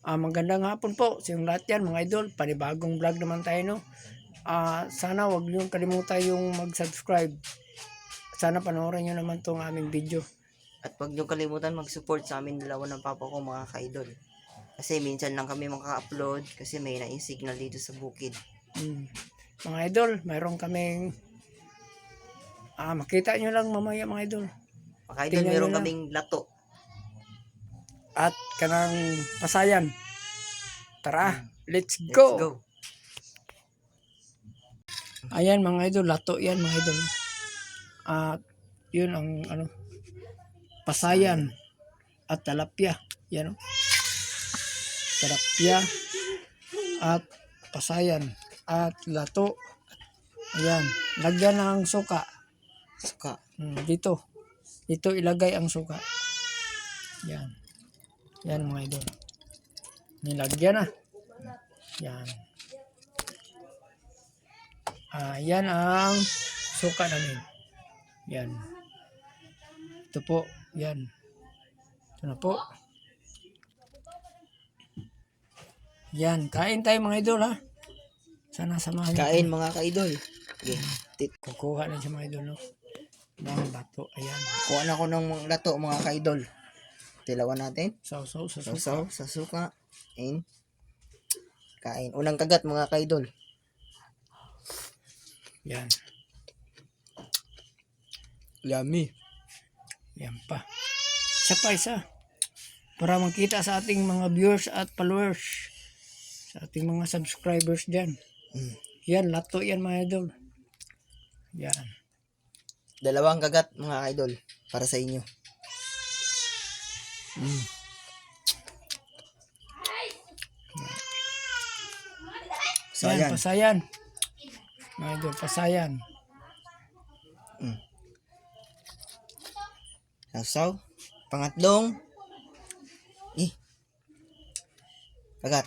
Magandang hapon po sa yung lahat yan mga idol. Panibagong vlog naman tayo, no? Sana wag niyo kalimutan yung mag-subscribe. Sana panoorin niyo naman tong aming video. At huwag niyo kalimutan mag-support sa amin dalawa ng papa ko mga ka-idol. Kasi minsan lang kami maka-upload kasi may na-signal dito sa bukid. Mga idol, mayroon kaming makita nyo lang mamaya mga idol. Mga ka-idol, Tingnan meron nyo lang. kaming lato. At kanang pasayan. Tara, let's Let's go! go! Ayan mga idol, lato yan mga idol. At yun ang pasayan at talapya. Yan o. Talapya at pasayan at lato. Ayan, lagyan ng suka. Suka. Dito ilagay ang suka. Yan. Yan mga idol. Nilagyan na. Yan. Yan ang suka namin. Yan. Ito po. Yan. Ito na po. Yan. Kain tayo mga idol, ha. Sana samahan niyo. Kain mga ka-idol. Okay. Kukuha na siya mga idol, no. Ng lato. Ayan. Kuha na ko ng lato mga ka-idol. Tilawan natin. Sausaw sa suka. Sausaw sa suka. And kain. Unang kagat mga ka-idol. Yan. Yummy. Yan pa. Isa. Para makita sa ating mga viewers at followers. Sa ating mga subscribers dyan. Yan, lato yan mga idol. Yan. Dalawang kagat mga ka-idol. Para sa inyo. Yan, pasayan. Mga idol, pasayan. Sausaw. Pangatlong. Kagat.